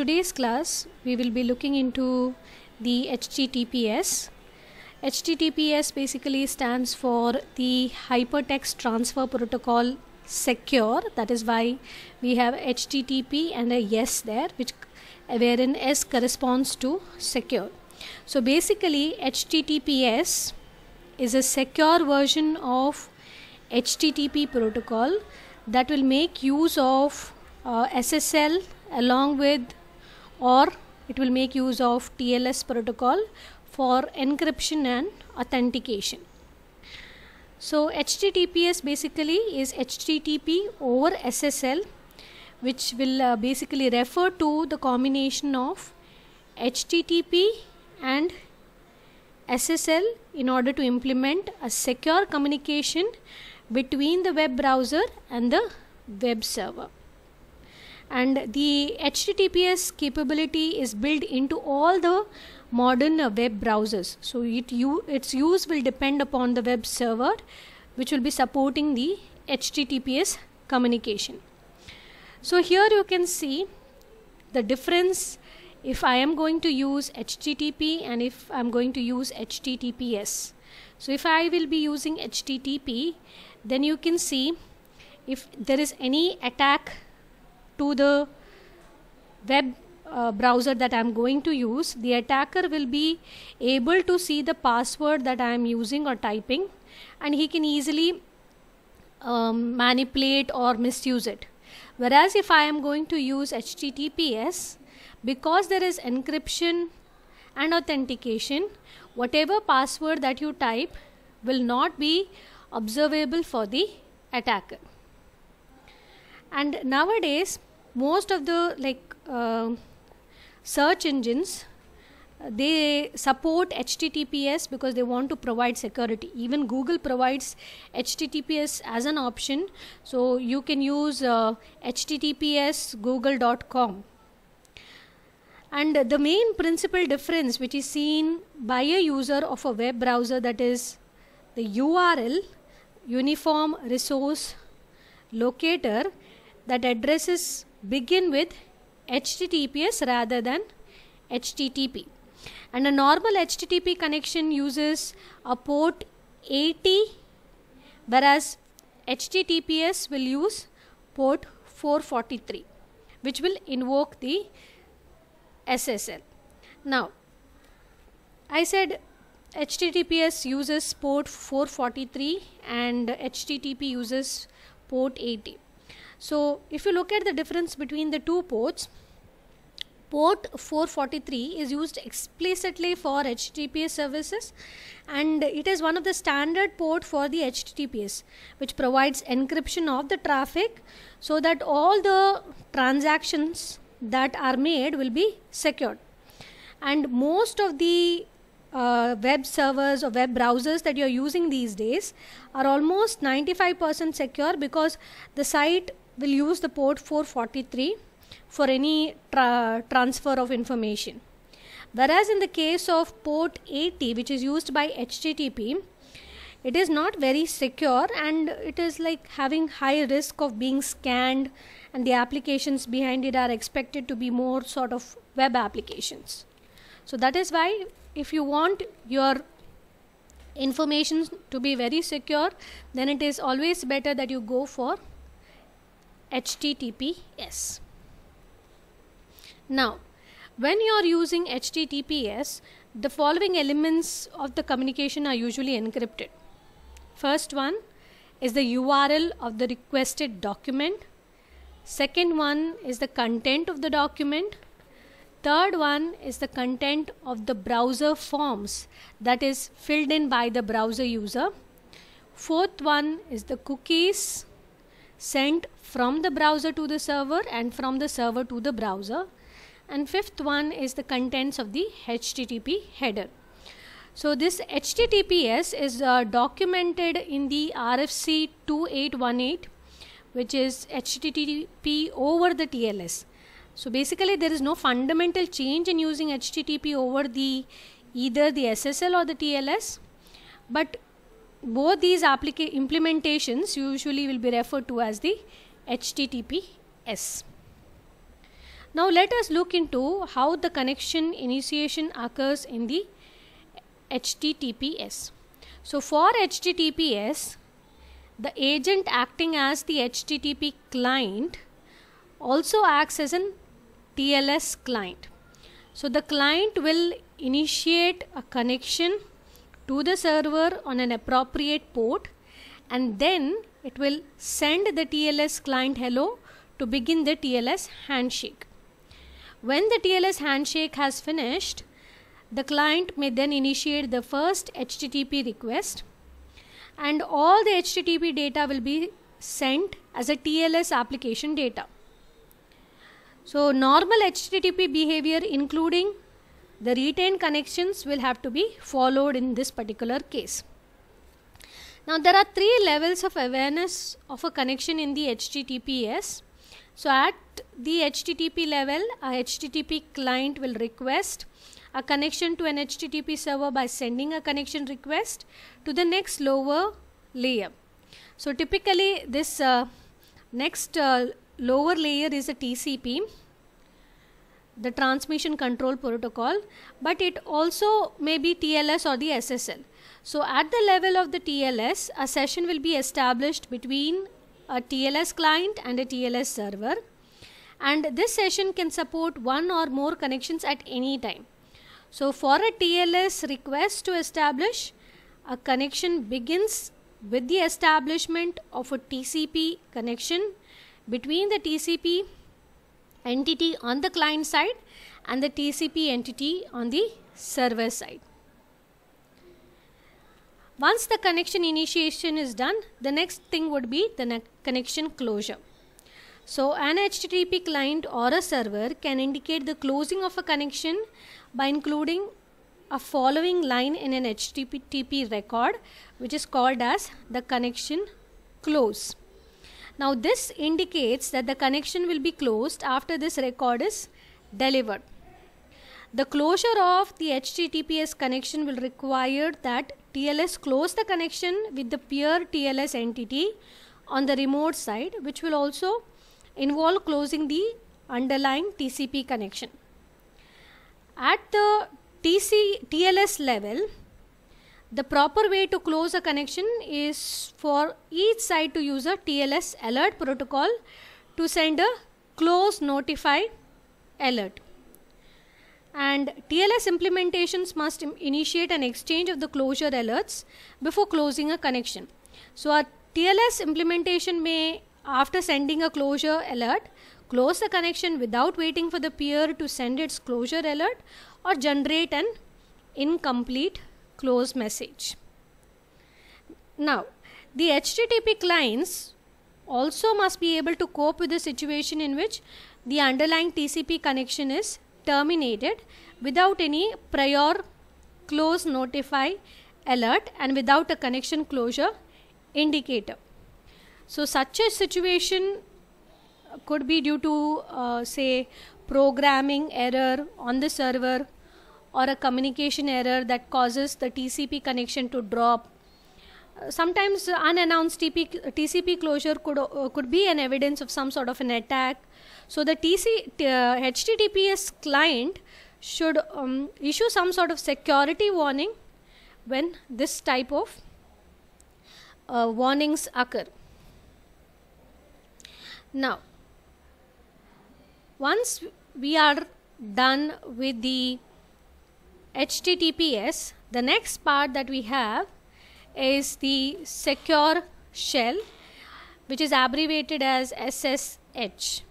today's class we will be looking into the HTTPS. HTTPS basically stands for the Hypertext Transfer Protocol Secure. That is why we have HTTP and a S there, wherein S corresponds to secure. So basically HTTPS is a secure version of HTTP protocol that will make use of SSL along with, or it will make use of TLS protocol for encryption and authentication. So HTTPS basically is HTTP over SSL, which will basically refer to the combination of HTTP and SSL in order to implement a secure communication between the web browser and the web server. And the HTTPS capability is built into all the modern web browsers. So its use will depend upon the web server, which will be supporting the HTTPS communication. So here you can see the difference if I am going to use HTTP and if I am going to use HTTPS. So if I will be using HTTP, then you can see if there is any attack to the web browser that I am going to use, the attacker will be able to see the password that I am using or typing, and he can easily manipulate or misuse it. Whereas if I am going to use HTTPS, because there is encryption and authentication, whatever password that you type will not be observable for the attacker. And nowadays most of the search engines, they support HTTPS because they want to provide security. Even Google provides HTTPS as an option, so you can use https google.com. And the main principal difference which is seen by a user of a web browser, that is the URL, Uniform Resource Locator, that addresses begin with HTTPS rather than HTTP. And a normal HTTP connection uses a port 80, whereas HTTPS will use port 443, which will invoke the SSL. Now, I said HTTPS uses port 443 and HTTP uses port 80. So if you look at the difference between the two ports, port 443 is used explicitly for HTTPS services, and it is one of the standard port for the HTTPS, which provides encryption of the traffic so that all the transactions that are made will be secured. And most of the web servers or web browsers that you are using these days are almost 95% secure, because the site will use the port 443 for any transfer of information. Whereas in the case of port 80, which is used by HTTP, it is not very secure and it is like having high risk of being scanned, and the applications behind it are expected to be more sort of web applications. So that is why if you want your information to be very secure, then it is always better that you go for HTTPS. Now, when you are using HTTPS, the following elements of the communication are usually encrypted. First one is the URL of the requested document. Second one is the content of the document. Third one is the content of the browser forms that is filled in by the browser user. Fourth one is the cookies sent from the browser to the server and from the server to the browser. And fifth one is the contents of the HTTP header. So this HTTPS is documented in the RFC 2818, which is HTTP over the TLS. So basically there is no fundamental change in using HTTP over either the SSL or the TLS, but both these implementations usually will be referred to as the HTTPS. Now let us look into how the connection initiation occurs in the HTTPS. So for HTTPS, the agent acting as the HTTP client also acts as an TLS client. So the client will initiate a connection to the server on an appropriate port, and then it will send the TLS client hello to begin the TLS handshake. When the TLS handshake has finished, the client may then initiate the first HTTP request, and all the HTTP data will be sent as a TLS application data. So normal HTTP behavior, including the retained connections, will have to be followed in this particular case. Now there are three levels of awareness of a connection in the HTTPS. So at the HTTP level, a HTTP client will request a connection to an HTTP server by sending a connection request to the next lower layer. So typically this next lower layer is a TCP, the transmission control protocol, but it also may be TLS or the SSL. So at the level of the TLS, a session will be established between a TLS client and a TLS server, and this session can support one or more connections at any time. So for a TLS request to establish, a connection begins with the establishment of a TCP connection between the TCP entity on the client side and the TCP entity on the server side. Once the connection initiation is done, the next thing would be the connection closure. So an HTTP client or a server can indicate the closing of a connection by including a following line in an HTTP record, which is called as the connection close. Now this indicates that the connection will be closed after this record is delivered. The closure of the HTTPS connection will require that TLS close the connection with the peer TLS entity on the remote side, which will also involve closing the underlying TCP connection. At the TLS level, the proper way to close a connection is for each side to use a TLS alert protocol to send a close notify alert. And TLS implementations must initiate an exchange of the closure alerts before closing a connection. So a TLS implementation may, after sending a closure alert, close the connection without waiting for the peer to send its closure alert or generate an incomplete close message. Now, the HTTP clients also must be able to cope with the situation in which the underlying TCP connection is terminated without any prior close notify alert and without a connection closure indicator. So such a situation could be due to say programming error on the server or a communication error that causes the TCP connection to drop. Sometimes unannounced TCP closure could be an evidence of some sort of an attack. So the HTTPS client should issue some sort of security warning when this type of warnings occur. Now, once we are done with the HTTPS, the next part that we have is the secure shell, which is abbreviated as SSH.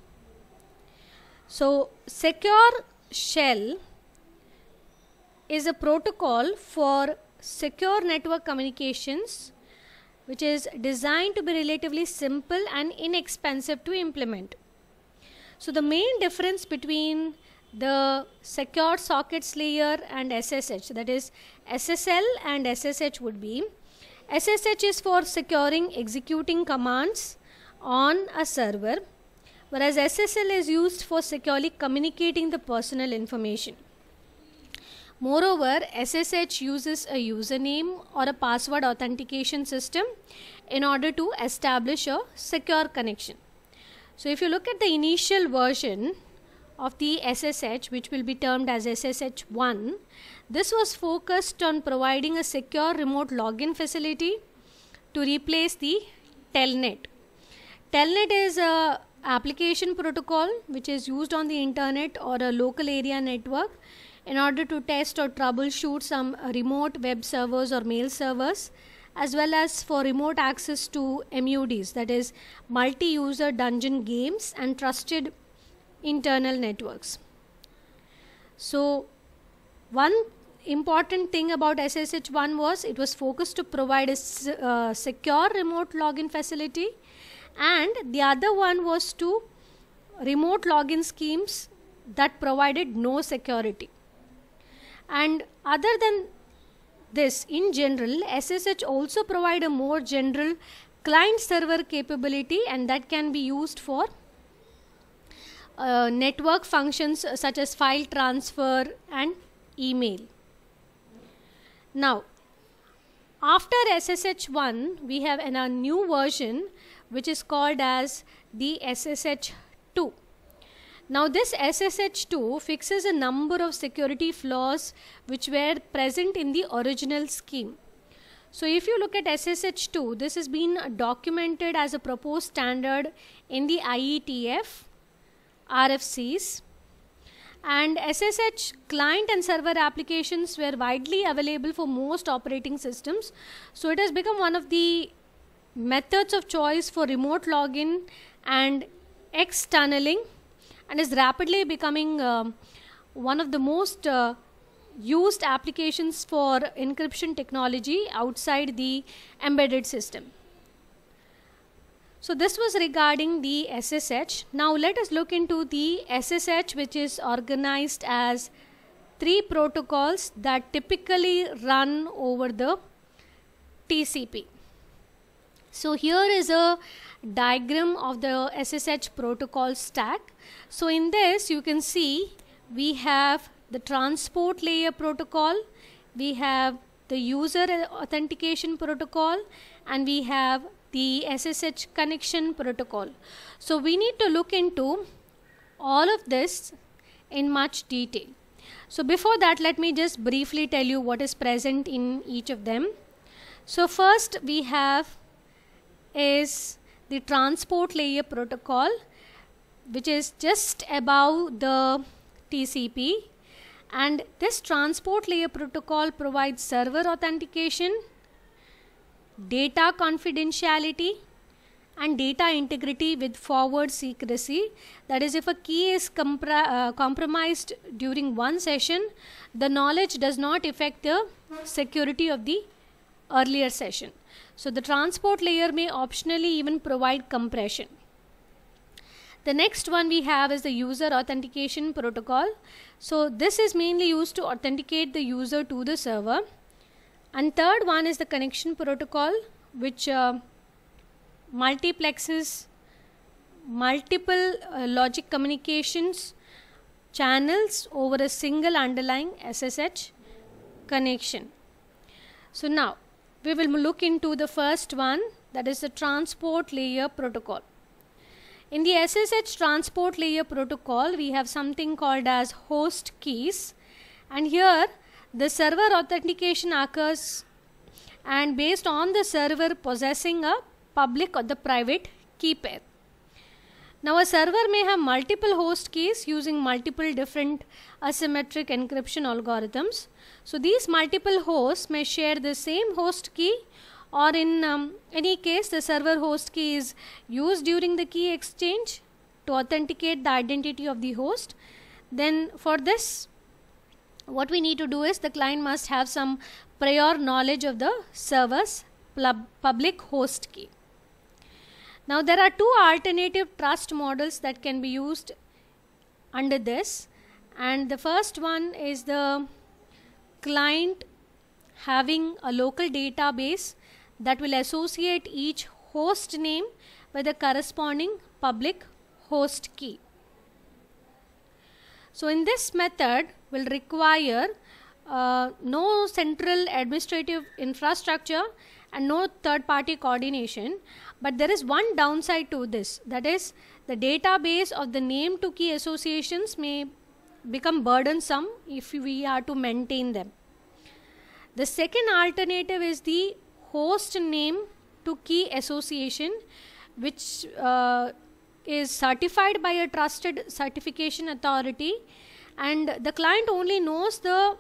So secure shell is a protocol for secure network communications, which is designed to be relatively simple and inexpensive to implement. So the main difference between the secure sockets layer and SSH, that is SSL and SSH, would be SSH is for securing executing commands on a server, whereas SSL is used for securely communicating the personal information. Moreover, SSH uses a username or a password authentication system in order to establish a secure connection. So if you look at the initial version of the SSH, which will be termed as SSH1, this was focused on providing a secure remote login facility to replace the Telnet. Telnet is a application protocol which is used on the internet or a local area network in order to test or troubleshoot some remote web servers or mail servers, as well as for remote access to MUDs, that is multi-user dungeon games and trusted internal networks. So one important thing about SSH1 was it was focused to provide a secure remote login facility, and the other one was to remote login schemes that provided no security. And other than this, in general, SSH also provide a more general client server capability, and that can be used for network functions such as file transfer and email. Now, after SSH1, we have a new version which is called as the SSH2. Now this SSH2 fixes a number of security flaws which were present in the original scheme. So if you look at SSH2, this has been documented as a proposed standard in the IETF RFCs, and SSH client and server applications were widely available for most operating systems. So it has become one of the methods of choice for remote login and extunneling, and is rapidly becoming one of the most used applications for encryption technology outside the embedded system. So this was regarding the SSH. Now let us look into the SSH, which is organized as 3 protocols that typically run over the TCP. So here is a diagram of the SSH protocol stack. So in this you can see we have the transport layer protocol, we have the user authentication protocol, and we have the SSH connection protocol. So we need to look into all of this in much detail. So before that, let me just briefly tell you what is present in each of them. So first we have is the transport layer protocol, which is just above the TCP, and this transport layer protocol provides server authentication, data confidentiality, and data integrity with forward secrecy. That is, if a key is compromised during one session, the knowledge does not affect the security of the earlier session. So the transport layer may optionally even provide compression. The next one we have is the user authentication protocol. So this is mainly used to authenticate the user to the server. And third one is the connection protocol, which multiplexes multiple logic communications channels over a single underlying SSH connection. So now we will look into the first one, that is the transport layer protocol. In the SSH transport layer protocol, we have something called as host keys, and here the server authentication occurs and based on the server possessing a public or the private key pair. Now a server may have multiple host keys using multiple different asymmetric encryption algorithms. So these multiple hosts may share the same host key, or in any case the server host key is used during the key exchange to authenticate the identity of the host. Then for this, what we need to do is the client must have some prior knowledge of the server's public host key. Now there are 2 alternative trust models that can be used under this, and the first one is the client having a local database that will associate each host name with a corresponding public host key. So in this method will require no central administrative infrastructure, and no third party coordination. But there is one downside to this, that is the database of the name to key associations may become burdensome if we are to maintain them. The second alternative is the host name to key association, which is certified by a trusted certification authority, and the client only knows the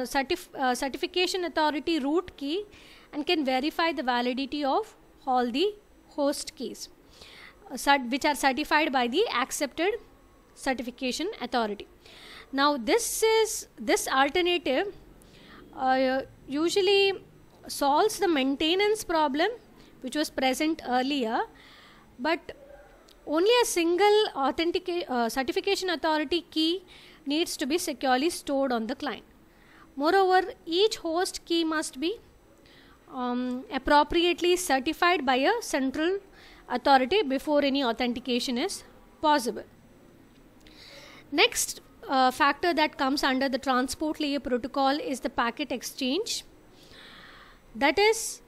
certification authority root key and can verify the validity of all the host keys which are certified by the accepted certification authority. Now this alternative usually solves the maintenance problem which was present earlier, but only a single certification authority key needs to be securely stored on the client. Moreover, each host key must be appropriately certified by a central authority before any authentication is possible. Next factor that comes under the transport layer protocol is the packet exchange. That is,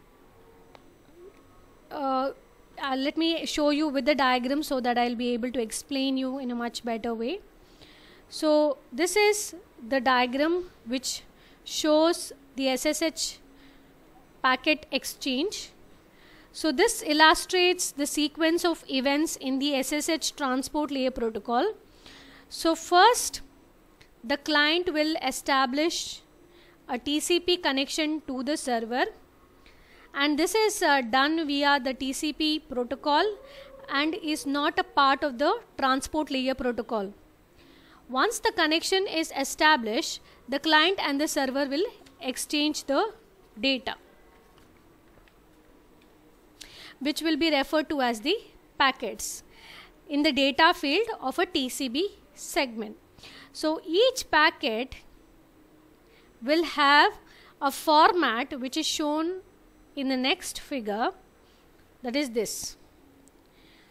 let me show you with the diagram so that I'll be able to explain you in a much better way. So this is the diagram which shows the SSH packet exchange. So this illustrates the sequence of events in the SSH transport layer protocol. So first, the client will establish a TCP connection to the server, and this is done via the TCP protocol and is not a part of the transport layer protocol. Once the connection is established, the client and the server will exchange the data, which will be referred to as the packets in the data field of a TCP segment. So each packet will have a format which is shown in the next figure, that is this.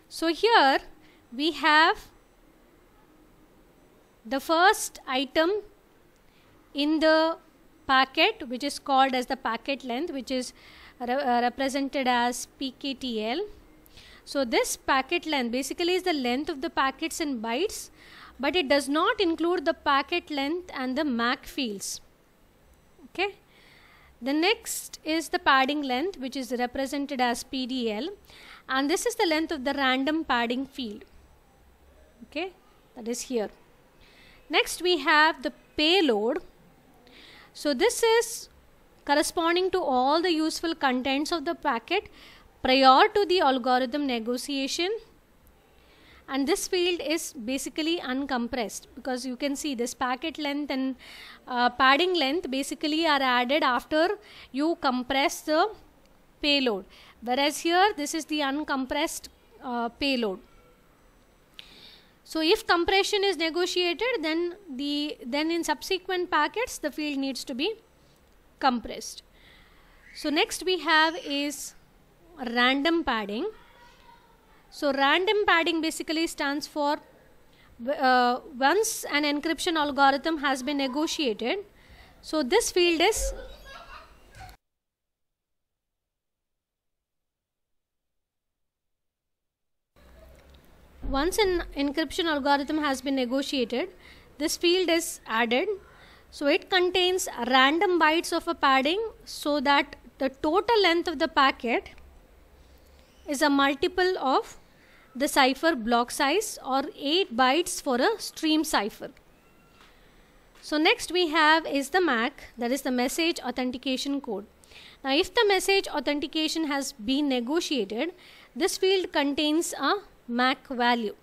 So here we have the first item in the packet, which is called as the packet length, which is represented as PKTL. So this packet length basically is the length of the packets in bytes, but it does not include the packet length and the MAC fields. Okay. The next is the padding length, which is represented as PDL, and this is the length of the random padding field. Okay, that is here. Next we have the payload. So this is corresponding to all the useful contents of the packet prior to the algorithm negotiation, and this field is basically uncompressed, because you can see this packet length and padding length basically are added after you compress the payload, whereas here this is the uncompressed payload. So if compression is negotiated, then in subsequent packets the field needs to be compressed. So next we have is random padding. So random padding basically stands for once an encryption algorithm has been negotiated, so this field is once an encryption algorithm has been negotiated, this field is added. So it contains random bytes of a padding, so that the total length of the packet is a multiple of the cipher block size, or 8 bytes for a stream cipher. So next we have is the MAC, that is the message authentication code. Now if the message authentication has been negotiated, this field contains a MAC value,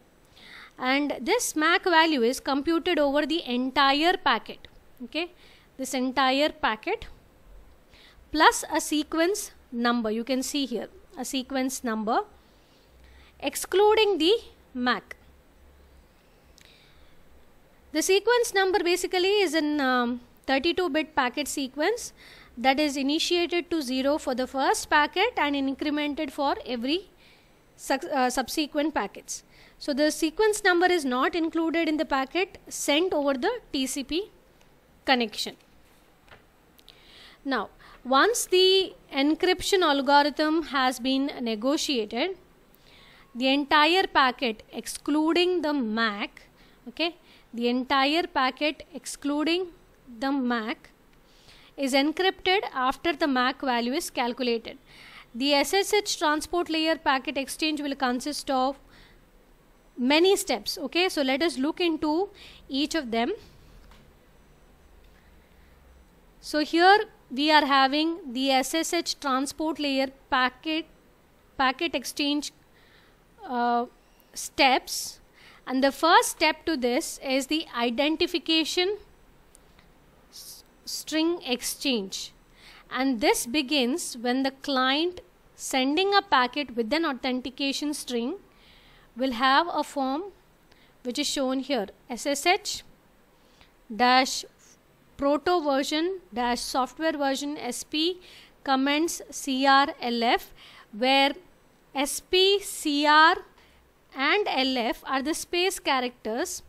and this MAC value is computed over the entire packet. Okay, this entire packet plus a sequence number. You can see here a sequence number excluding the MAC. The sequence number basically is an 32-bit packet sequence that is initiated to 0 for the first packet and incremented for every subsequent packets. So the sequence number is not included in the packet sent over the TCP connection. Now Once the encryption algorithm has been negotiated, the entire packet excluding the MAC, okay, the entire packet excluding the MAC is encrypted after the MAC value is calculated. The SSH transport layer packet exchange will consist of many steps. Okay, so let us look into each of them. So here we are having the SSH transport layer packet exchange steps, and the first step to this is the identification string exchange, and this begins when the client sending a packet with an authentication string will have a form which is shown here, SSH dash proto version dash software version SP comments CR/LF, where SP, CR and LF are the space characters.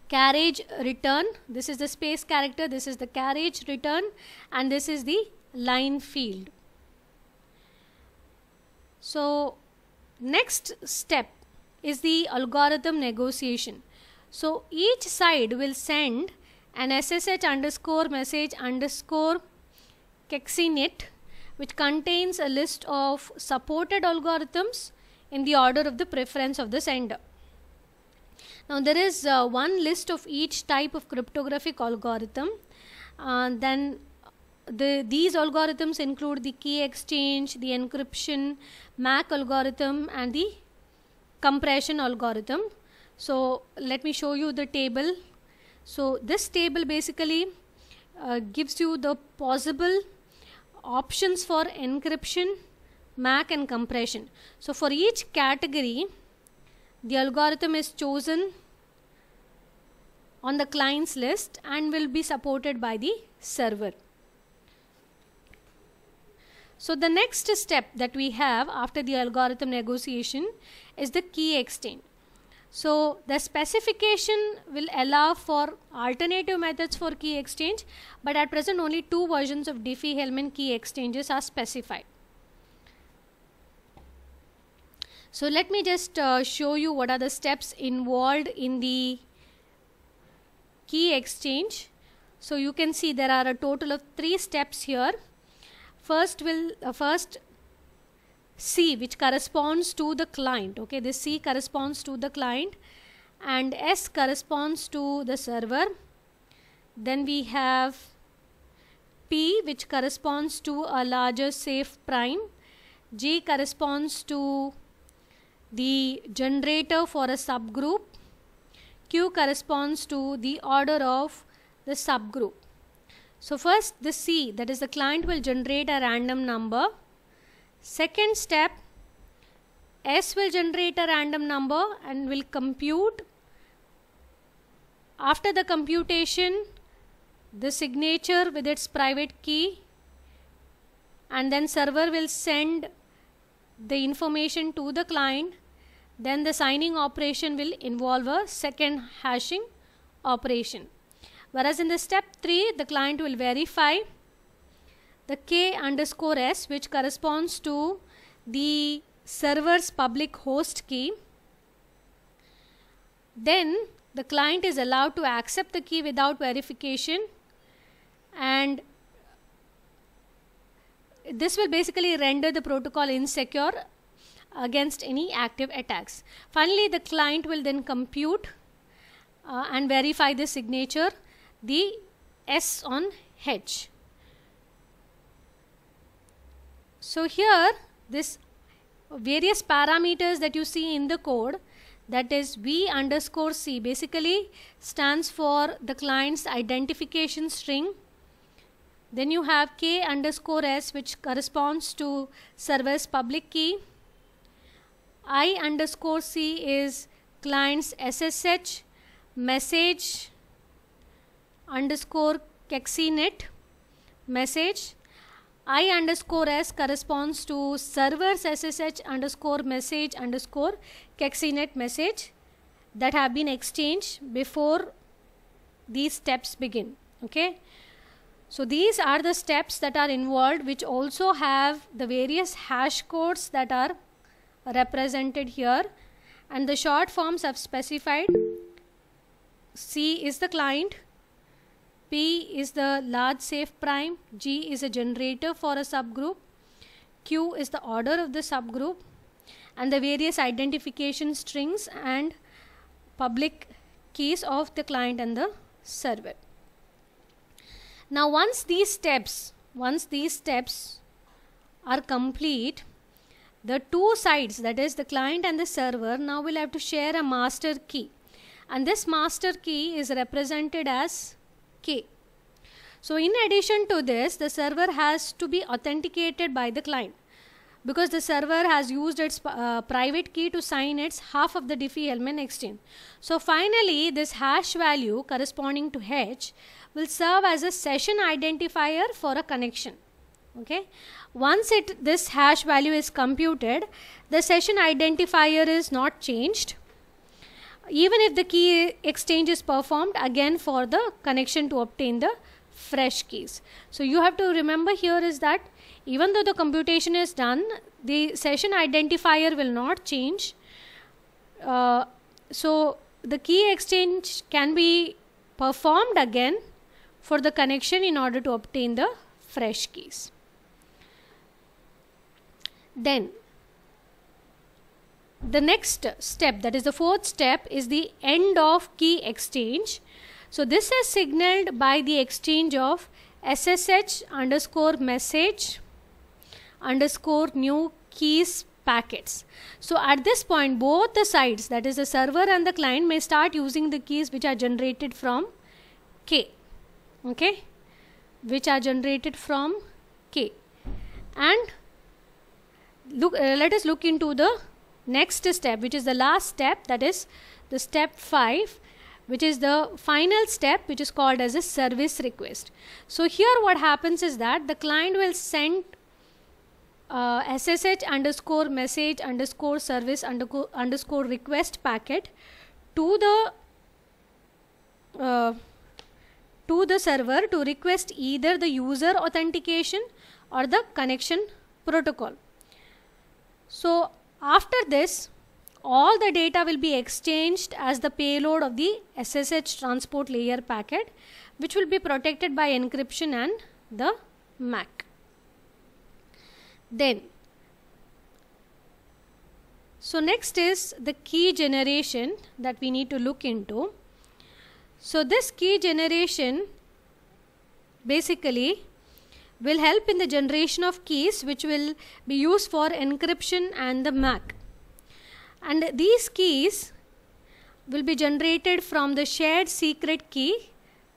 Carriage return, this is the space character, this is the carriage return, and this is the line field. So next step is the algorithm negotiation. So each side will send an SSH underscore message underscore kexinet, which contains a list of supported algorithms in the order of the preference of the sender. Now there is one list of each type of cryptographic algorithm. These algorithms include the key exchange, the encryption, MAC algorithm, and the compression algorithm. So let me show you the table. So this table basically gives you the possible options for encryption, MAC and compression. So for each category, the algorithm is chosen on the client's list and will be supported by the server. So the next step that we have after the algorithm negotiation is the key exchange. So the specification will allow for alternative methods for key exchange, but at present only 2 versions of Diffie-Hellman key exchanges are specified. So let me just show you what are the steps involved in the key exchange. So you can see there are a total of 3 steps here. First C, which corresponds to the client. Okay, this C corresponds to the client and S corresponds to the server. Then we have P, which corresponds to a larger safe prime. G corresponds to the generator for a subgroup. Q corresponds to the order of the subgroup. So first the C, that is the client, will generate a random number. Second step, S will generate a random number and will compute. After the computation, the signature with its private key, and then server will send the information to the client. Then the signing operation will involve a second hashing operation. Whereas in the step 3, the client will verify the K underscore S, which corresponds to the server's public host key. Then the client is allowed to accept the key without verification, and this will basically render the protocol insecure against any active attacks. Finally, the client will then compute and verify the signature, the S on H. So here this various parameters that you see in the code, that is V underscore C, basically stands for the client's identification string. Then you have K underscore S, which corresponds to server's public key. I underscore C is client's SSH message underscore kexinet message. I underscore S corresponds to server's SSH underscore message underscore kexinet message that have been exchanged before these steps begin. Okay. So these are the steps that are involved, which also have the various hash codes that are represented here, and the short forms I've specified. C is the client, P is the large safe prime, G is a generator for a subgroup, Q is the order of the subgroup, and the various identification strings and public keys of the client and the server. Now once these steps are complete, the two sides, that is the client and the server, now will have to share a master key, and this master key is represented as K. So in addition to this, the server has to be authenticated by the client, because the server has used its private key to sign its half of the Diffie-Hellman exchange. So finally, this hash value corresponding to H will serve as a session identifier for a connection. Okay. Once this hash value is computed, the session identifier is not changed, even if the key exchange is performed again for the connection to obtain the fresh keys. So you have to remember here is that even though the computation is done, the session identifier will not change. So the key exchange can be performed again for the connection in order to obtain the fresh keys. Then the next step, that is the fourth step, is the end of key exchange. So this is signaled by the exchange of SSH underscore message underscore new keys packets. So at this point, both the sides, that is the server and the client, may start using the keys which are generated from K. Okay, which are generated from K. And let us look into the next step, which is the last step, that is the step 5, which is the final step, which is called as a service request. So here what happens is that the client will send SSH underscore message underscore service underscore request packet to the server to request either the user authentication or the connection protocol. So after this, all the data will be exchanged as the payload of the SSH transport layer packet, which will be protected by encryption and the MAC. Then, so next is the key generation that we need to look into. So this key generation basically will help in the generation of keys which will be used for encryption and the MAC. And these keys will be generated from the shared secret key,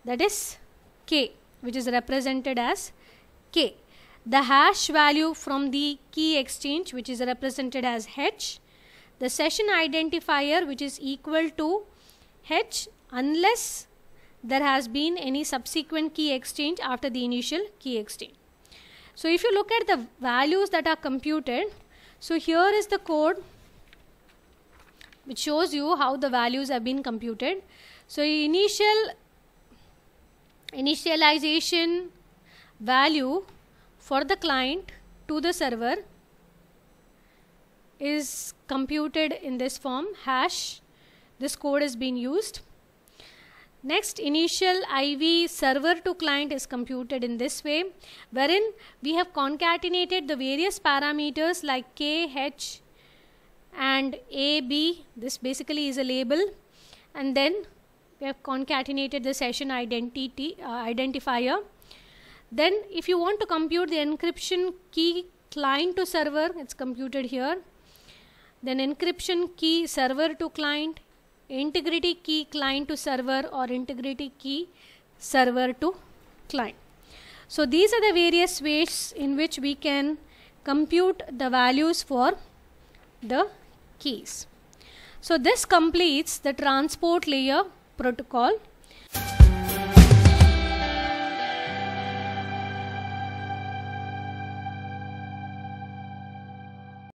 that is K, which is represented as K. The hash value from the key exchange, which is represented as H. The session identifier, which is equal to H unless there has been any subsequent key exchange after the initial key exchange. So if you look at the values that are computed, so here is the code which shows you how the values have been computed. So initialization value for the client to the server is computed in this form, hash. This code is being used. Next, initial IV server to client is computed in this way, wherein we have concatenated the various parameters like K, H and A, B. This basically is a label, and then we have concatenated the session identifier. Then if you want to compute the encryption key client to server, it's computed here. Then encryption key server to client, integrity key client to server, or integrity key server to client. So these are the various ways in which we can compute the values for the keys. So this completes the transport layer protocol.